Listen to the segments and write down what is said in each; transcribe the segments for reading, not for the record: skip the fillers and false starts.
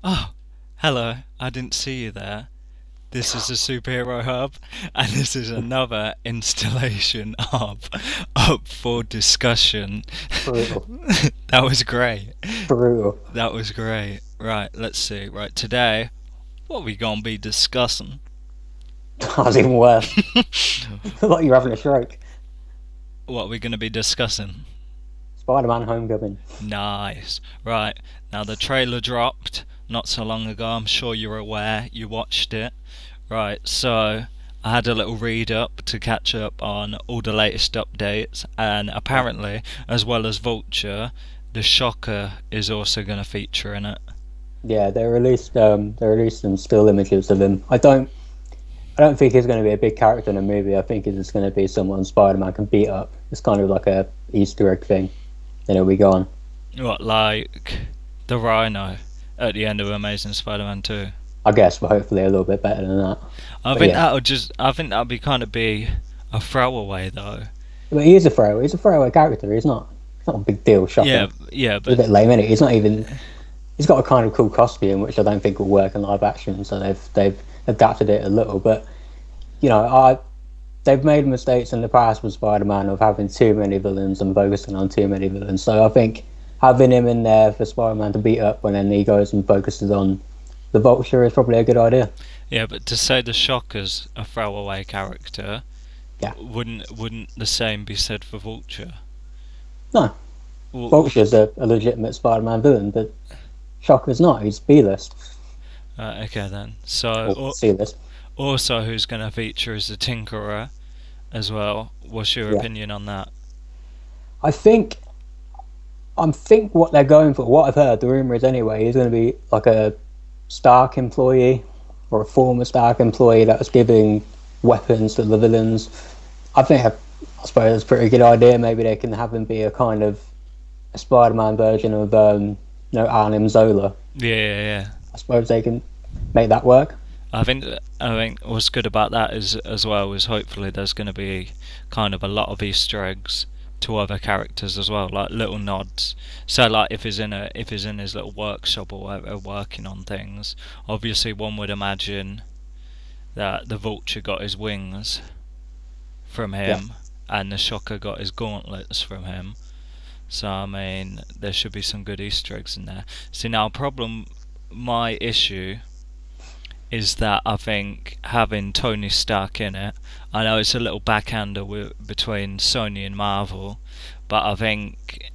Oh, hello. I didn't see you there. This is a superhero hub, and this is another installation of Up for Discussion. Brutal. That was great. Brutal. That was great. Right, let's see. Right, today, what we gonna be discussing? That was even worse. Like you're having a stroke. What we gonna be discussing? Spider-Man Homecoming. Nice. Right, now the trailer dropped not so long ago. I'm sure you're aware. You watched it. Right, so I had a little read up to catch up on all the latest updates, and Yeah, apparently, as well as Vulture, the Shocker is also going to feature in it. yeah. They released some still images of him. I don't think he's going to be a big character in the movie. I think it's just going to be someone Spider-Man can beat up. It's kind of like a Easter egg thing. Then he'll be gone. What, like the Rhino at the end of Amazing Spider-Man 2? I guess, but hopefully a little bit better than that. I But think yeah, that'll just, I think that'll be kind of be a throwaway though. but he is a throwaway. He's a throwaway character. He's not. It's not a big deal. Yeah, Shocker. yeah, It's a but bit lame, isn't it? He's not even. He's got a kind of cool costume, which I don't think will work in live action. So they've adapted it a little, but I they've made mistakes in the past with Spider-Man of having too many villains and focusing on too many villains. So I think having him in there for Spider-Man to beat up when then he goes and focuses on the Vulture is probably a good idea. yeah, but to say the Shocker's a throwaway character, Yeah, wouldn't the same be said for Vulture? no, Well, Vulture's a legitimate Spider-Man villain, but Shocker's not. He's B-list okay then. or C-list. Also, who's going to feature is the Tinkerer as well. What's your Yeah, opinion on that? I think what they're going for. What I've heard, the rumor is anyway, he's going to be like a Stark employee or a former Stark employee that's giving weapons to the villains. I suppose it's a pretty good idea. Maybe they can have him be a kind of a Spider-Man version of Arnim Zola. Yeah, yeah, yeah. I suppose they can make that work. I think what's good about that is as well is hopefully there's going to be kind of a lot of Easter eggs to other characters as well, like little nods. So like if he's in his little workshop or whatever working on things, obviously one would imagine that the Vulture got his wings from Yeah, him and the Shocker got his gauntlets from him. So I mean, there should be some good Easter eggs in there. See now, my issue is that I think having Tony Stark in it, I know it's a little backhander between Sony and Marvel, but I think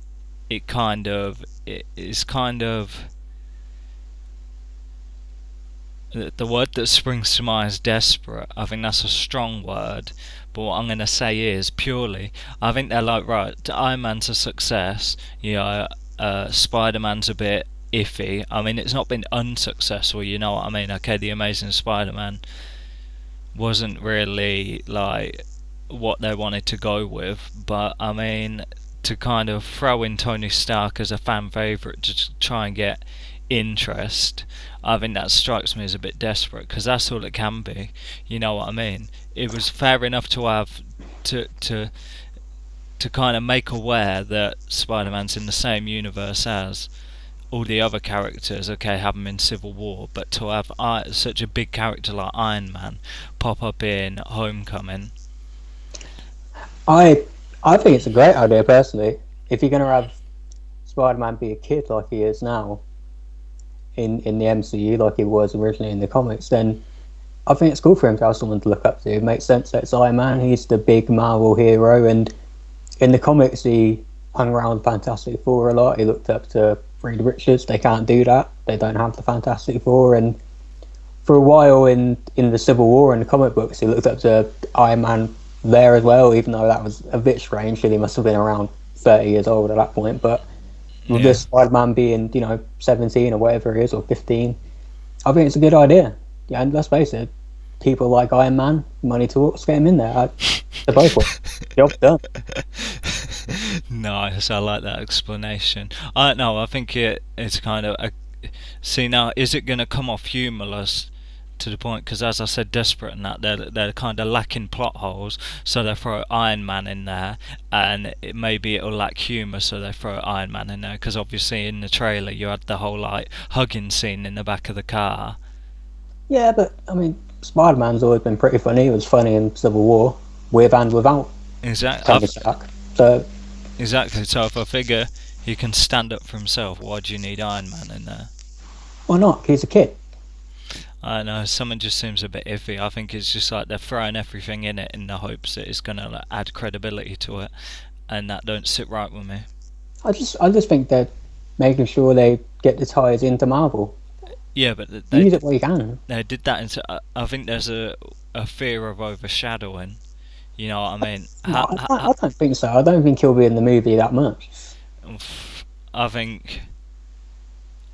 it is kind of the word that springs to mind is desperate. I think that's a strong word, but what I'm going to say is purely, I think they're like, right, Iron Man's a success, Spider Man's a bit iffy. I mean, it's not been unsuccessful, you know what I mean? Okay, The Amazing Spider Man wasn't really like what they wanted to go with, but I mean, to kind of throw in Tony Stark as a fan favourite to try and get interest, I think that strikes me as a bit desperate because that's all it can be. You know what I mean? It was fair enough to have to to to kind of make aware that Spider-Man's in the same universe as all the other characters. Okay, have them in Civil War, but to have such a big character like Iron Man pop up in Homecoming, I I think it's a great idea personally. If you're going to have Spider-Man be a kid like he is now in the MCU, like he was originally in the comics, then I think it's cool for him to have someone to look up to. It makes sense that it's Iron Man. He's the big Marvel hero, and in the comics, he hung around Fantastic Four a lot. He looked up to Reed Richards. They can't do that. They don't have the Fantastic Four. And for a while in the Civil War in the comic books, he looked up to Iron Man there as well, even though that was a bit strange. He must have been around 30 years old at that point. But with yeah, this Spider-Man being, 17 or whatever it is, or 15, I think it's a good idea. Yeah, and let's face it, people like Iron Man, money talks, get him in there. They're both work. Job done. nice. I like that explanation. I don't know. I think it's kind of see now. Is it going to come off humorless to the point, because as I said, desperate and that they're kind of lacking plot holes, so they throw Iron Man in there, and maybe it'll lack humour, so they throw Iron Man in there. Because obviously in the trailer you had the whole like hugging scene in the back of the car. Yeah, but I mean, Spider-Man's always been pretty funny. He was funny in Civil War, with and without Tony Exactly. Stark. So, Exactly. So if I figure he can stand up for himself, why do you need Iron Man in there? why not? He's a kid. I don't know, something just seems a bit iffy. I think it's just like they're throwing everything in it in the hopes that it's going to like, add credibility to it, and that don't sit right with me. I just think they're making sure they get the ties into Marvel. Yeah, but Use it where you can. they did that into. I think there's a fear of overshadowing. You know what I mean? No, I don't think so. I don't think he'll be in the movie that much. I think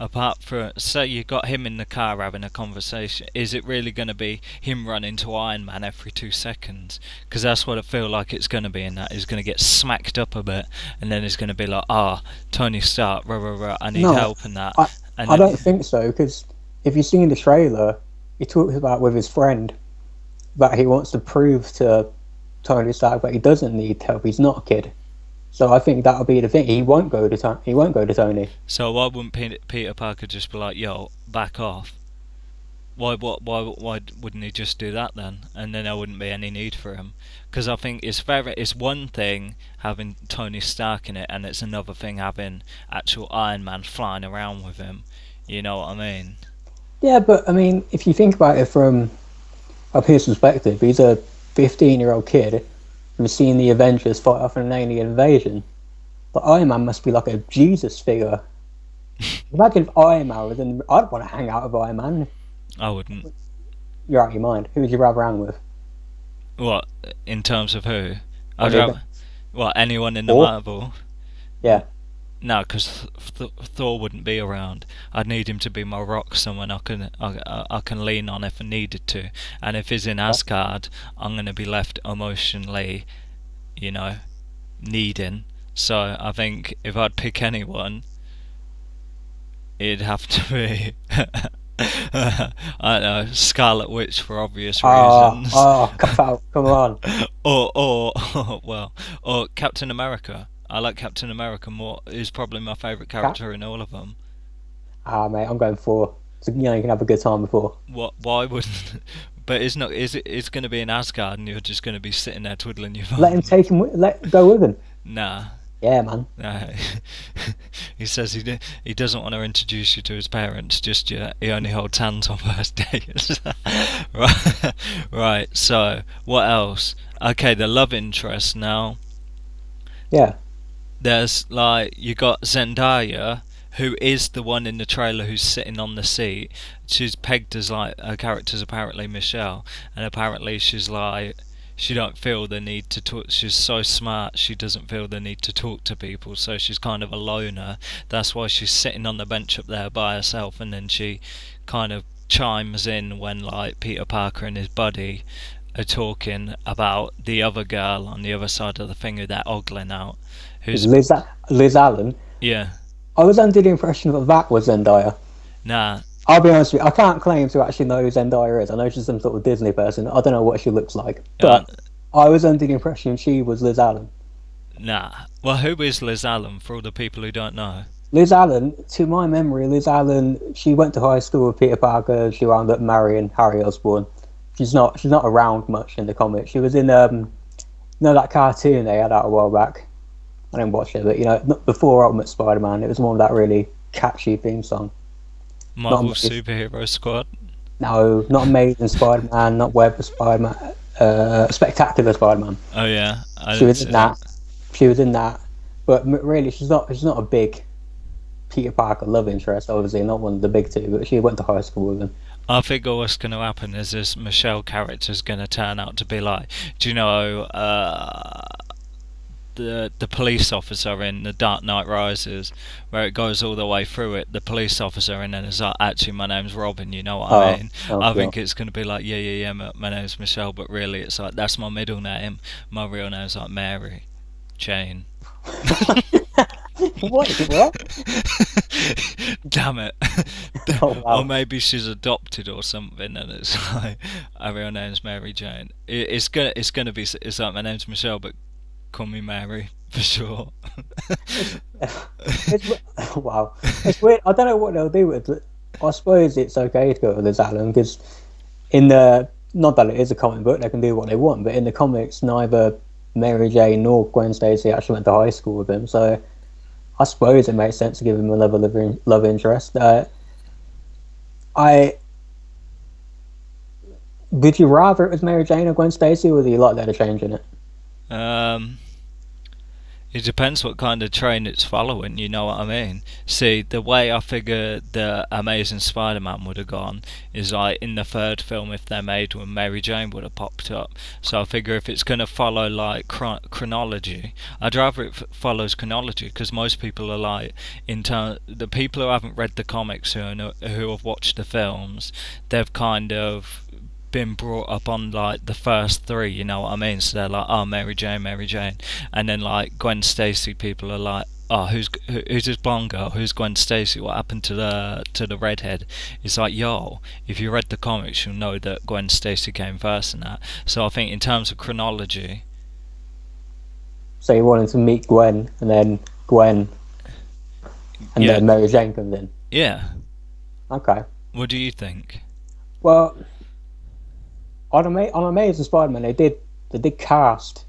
apart from, say you got him in the car having a conversation, is it really going to be him running to Iron Man every 2 seconds? Because that's what I feel like it's going to be in that. He's going to get smacked up a bit, and then he's going to be like, Tony Stark, rah, rah, rah, I need No, help and that. And I then, don't think so, because if you've seen the trailer, he talks about with his friend that he wants to prove to Tony Stark that he doesn't need help. He's not a kid. So I think that'll be the thing. He won't go to Tony. so why wouldn't Peter Parker just be like, yo, back off? Why wouldn't he just do that then? And then there wouldn't be any need for him. Because I think it's one thing having Tony Stark in it, and it's another thing having actual Iron Man flying around with him. You know what I mean? Yeah, but I mean, if you think about it from his perspective, he's a 15-year-old kid who's seen the Avengers fight off an alien invasion. But Iron Man must be like a Jesus figure. Imagine if Iron Man was in. I'd want to hang out with Iron Man. I wouldn't. You're out of your mind. Who would you rather hang with? What, in terms of who? I I'd mean, rather. What, anyone in the Thor? Marvel? Yeah. No, because Thor wouldn't be around. I'd need him to be my rock, someone I can lean on if I needed to. And if he's in Asgard, I'm going to be left emotionally, you know, needing. So I think if I'd pick anyone, it'd have to be I don't know, Scarlet Witch for obvious reasons. Cut out. Come on. or well, or Captain America. I like Captain America more. He's probably my favourite character in all of them. Mate, I'm going for. So, you can have a good time before. What? Why wouldn't? But it's not. Is it? It's going to be in Asgard, and you're just going to be sitting there twiddling your thumbs. Let him take him. Let go with him. Nah. Yeah, man. No. He says he doesn't want to introduce you to his parents just yet. He only holds hands on first dates. Right. Right. So what else? Okay, the love interest now. Yeah. There's like you got Zendaya, who is the one in the trailer who's sitting on the seat. She's pegged as like her character's apparently Michelle, and apparently she's like she don't feel the need to talk. She's so smart, she doesn't feel the need to talk to people, so she's kind of a loner. That's why she's sitting on the bench up there by herself, and then she kind of chimes in when like Peter Parker and his buddy are talking about the other girl on the other side of the thing who they're ogling out. Who's Liz Allen. Yeah. I was under the impression that was Zendaya. Nah. I'll be honest with you, I can't claim to actually know who Zendaya is. I know she's some sort of Disney person. I don't know what she looks like. But I was under the impression she was Liz Allen. Nah. Well, who is Liz Allen for all the people who don't know? Liz Allen, to my memory, Liz Allen, she went to high school with Peter Parker. She wound up marrying Harry Osborn. She's not around much in the comics. She was in that cartoon they had out a while back. I didn't watch it, but before Ultimate Spider-Man, it was one of that really catchy theme song. Marvel Superhero Squad. No, not Amazing Spider-Man, not Web Spider-Man, Spectacular Spider-Man. Oh yeah, She was in that. She was in that, but really, she's not a big Peter Parker love interest. Obviously, not one of the big two, but she went to high school with him. I think what's going to happen is this Michelle character's going to turn out to be like, do you know, the police officer in The Dark Knight Rises, where it goes all the way through it, the police officer, and then it's like, actually my name's Robin, you know what I mean? I think it's going to be like, yeah, my name's Michelle, but really it's like, that's my middle name, my real name's like Mary Jane. What is it? What? Damn it. Oh Or wow. maybe she's adopted or something, and it's like her real name's Mary Jane. It's gonna be it's like my name's Michelle, but call me Mary for sure. It's, it's wow. It's weird. I don't know what they'll do with it. I suppose it's okay to go with this Alan because in the not that it is a comic book, they can do what they want. But in the comics, neither Mary Jane nor Gwen Stacy actually went to high school with him. So I suppose it makes sense to give him a level of love interest. I Would you rather it was Mary Jane or Gwen Stacy, or would you like that a change in it? um, It depends what kind of train it's following, you know what I mean? See, the way I figure the Amazing Spider-Man would have gone is like in the third film, if they made one, Mary Jane would have popped up. So I figure if it's going to follow like chronology, I'd rather it follows chronology because most people are like, the people who haven't read the comics who have watched the films, they've kind of been brought up on like the first three, you know what I mean? So they're like, oh, Mary Jane, Mary Jane, and then like Gwen Stacy, people are like, oh, who's this blonde girl? Who's Gwen Stacy? What happened to the redhead? It's like, yo, if you read the comics, you'll know that Gwen Stacy came first and that. So I think in terms of chronology, So you wanted to meet Gwen, and then Gwen, and yeah, then Mary Jane comes in. yeah. Okay. What do you think? Well, on Amazing Spider-Man, they did cast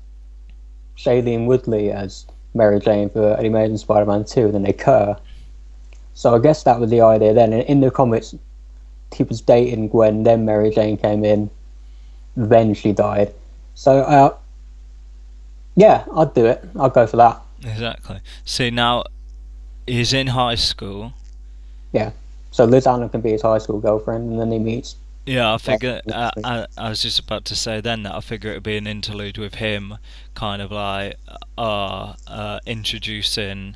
Shailene Woodley as Mary Jane for The Amazing Spider-Man 2, and then they cut her. So I guess that was the idea then. And in the comics, he was dating Gwen, then Mary Jane came in, then she died. So, yeah, I'd do it. I'd go for that. Exactly. See, now he's in high school. Yeah. So Liz Allen can be his high school girlfriend, and then he meets. Yeah, I figure. I was just about to say then that I figure it'd be an interlude with him, kind of like introducing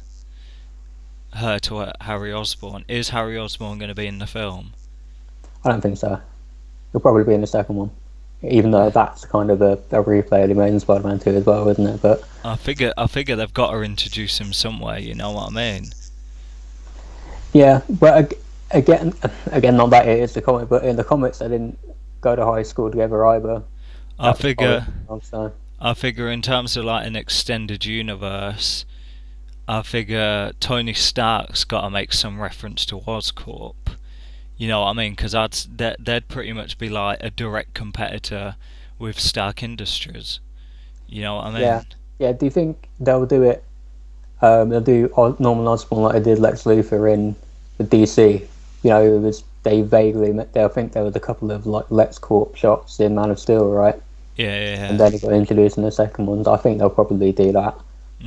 her to Harry Osborn. Is Harry Osborn going to be in the film? I don't think so. He'll probably be in the second one, even though that's kind of a replay of The Amazing Spider-Man 2 as well, isn't it? But I figure they've got to introduce him somewhere. You know what I mean? yeah, but again, not that it is the comic, but in the comics they didn't go to high school together either. I That was figure. so I figure in terms of like an extended universe, I figure Tony Stark's got to make some reference to Oscorp. You know what I mean? Because they'd pretty much be like a direct competitor with Stark Industries. You know what I yeah, mean? yeah. Do you think they'll do it? They'll do Norman Osborn like they did Lex Luthor in the DC. You know, it was they vaguely met there. I think there was a couple of like LexCorp shots in Man of Steel, right? Yeah, yeah, And yeah. then he got introduced in the second one. I think they'll probably do that.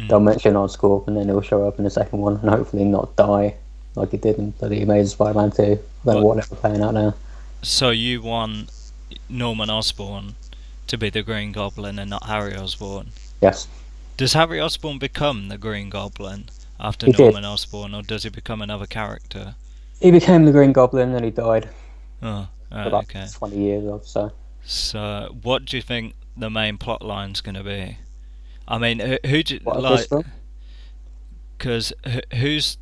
They'll Mm. mention Oscorp, and then he'll show up in the second one, and hopefully not die like he did in the Amazing Spider-Man 2. I don't know But what they're playing out now. so you want Norman Osborn to be the Green Goblin and not Harry Osborn? Yes, Does Harry Osborn become the Green Goblin after he did. Norman Osborn, or does he become another character? He became the Green Goblin, and he died Oh, for right, about okay. 20 years or so. So, what do you think the main plot line's going to be? I mean, who do you, What of this like? film? Because who's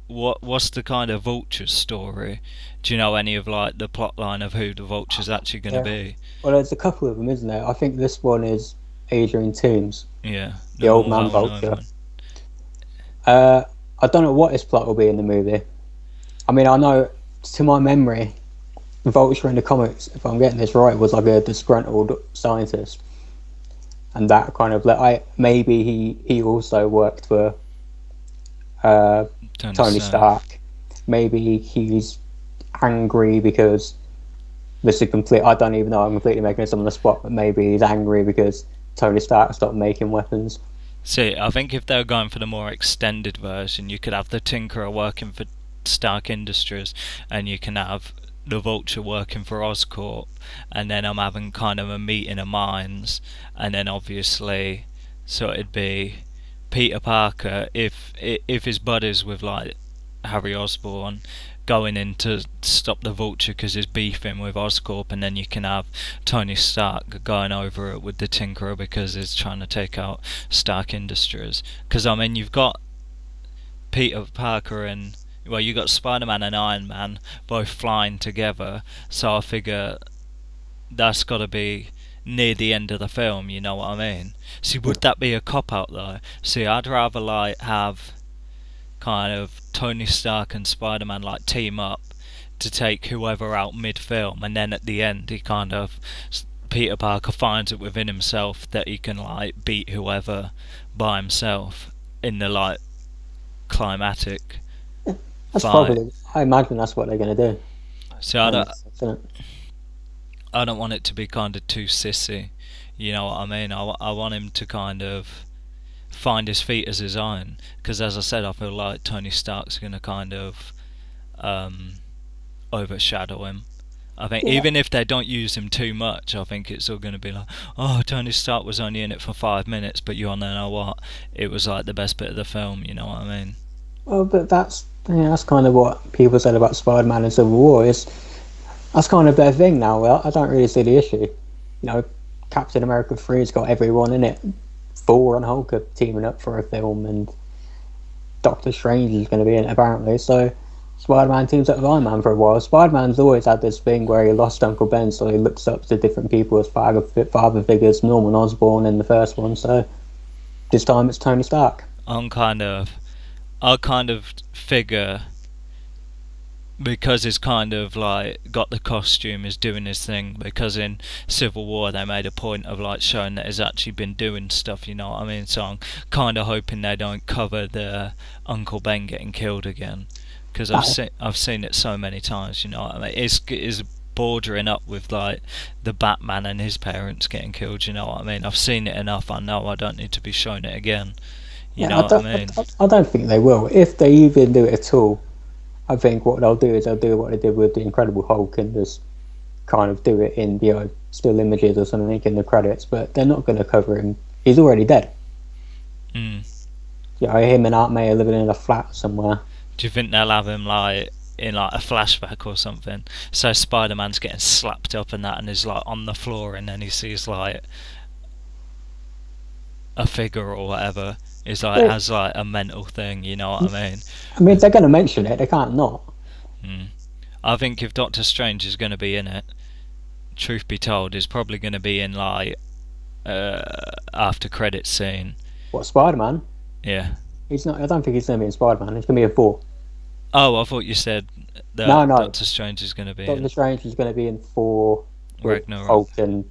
what's the kind of Vulture story? Do you know any of like the plot line of who the Vulture's actually going to Yeah. be? Well, there's a couple of them, isn't there? I think this one is Adrian Toomes, Yeah, the the old more man well-known vulture. one. I don't know what his plot will be in the movie. I mean, I know, to my memory, Vulture in the comics, if I'm getting this right, was like a disgruntled scientist, and that kind of maybe he also worked for uh, Tony Stark. Stark. Maybe he's angry because this is complete. I don't even know. I'm completely making this up on the spot, but maybe he's angry because Tony Stark stopped making weapons. See, I think if they were going for the more extended version, you could have the Tinkerer working for Stark Industries, and you can have the Vulture working for Oscorp, and then I'm having kind of a meeting of minds, and then obviously, so it'd be Peter Parker if his buddies with like Harry Osborn going in to stop the Vulture because he's beefing with Oscorp, and then you can have Tony Stark going over it with the Tinkerer because he's trying to take out Stark Industries. Because I mean, you've got Peter Parker and, well, you got Spider-Man and Iron Man both flying together, so I figure that's got to be near the end of the film. You know what I mean? See, would that be a cop out though? See, I'd rather like have kind of Tony Stark and Spider-Man like team up to take whoever out mid-film, and then at the end he kind of, Peter Parker finds it within himself that he can like beat whoever by himself in the like climatic That's fight. probably. I imagine that's what they're going to do. So That makes sense, doesn't it? I don't want it to be kind of too sissy. You know what I mean? I want him to kind of find his feet as his own. Because as I said, I feel like Tony Stark's going to kind of um, overshadow him. I think Yeah. even if they don't use him too much, I think it's all going to be like, oh, Tony Stark was only in it for 5 minutes, but you all know what? It was like the best bit of the film. You know what I mean? Well, but that's kind of what people said about Spider-Man and Civil War. Is that's kind of their thing now. Well, I don't really see the issue. Captain America 3's got everyone in it. Thor and Hulk are teaming up for a film, and Doctor Strange is going to be in it apparently. So Spider-Man teams up with Iron Man for a while. Spider-Man's always had this thing where he lost Uncle Ben, so he looks up to different people as father figures. Norman Osborn in the first one, so this time it's Tony Stark. I kind of figure because he's kind of like got the costume, is doing his thing. Because in Civil War they made a point of like showing that he's actually been doing stuff. You know what I mean? So I'm kind of hoping they don't cover the Uncle Ben getting killed again, because I've seen it so many times. You know what I mean? It's bordering up with like the Batman and his parents getting killed. You know what I mean? I've seen it enough. I know I don't need to be shown it again. You Yeah, know what I mean? I don't think they will. If they even do it at all, I think what they'll do is they'll do what they did with the Incredible Hulk and just kind of do it in still images or something in the credits. But they're not going to cover him. He's already dead. Mm. Him and Aunt May are living in a flat somewhere. Do you think they'll have him like in like a flashback or something? So Spider-Man's getting slapped up and that, and is like on the floor, and then he sees like a figure or whatever. Is like Yeah. has like a mental thing. You know what I mean? I mean, if they're going to mention it, they can't not. Mm. I think if Doctor Strange is going to be in it, truth be told, is probably going to be in like after credits scene. What, Spider-Man? Yeah. He's not. I don't think he's going to be in Spider-Man. He's going to be in Thor. Oh, I thought you said No, that no. Doctor Strange is going to be Doctor in Strange is going to be in Thor with Ragnarok. Hulk and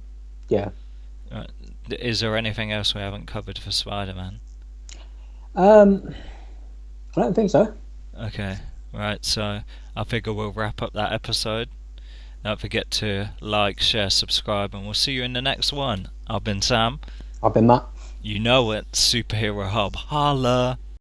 yeah. Right. Is there anything else we haven't covered for Spider-Man? I don't think so. Okay, right, so I figure we'll wrap up that episode. Don't forget to like, share, subscribe, and we'll see you in the next one. I've been Sam. I've been Matt. You know it, Superhero Hub. Holla!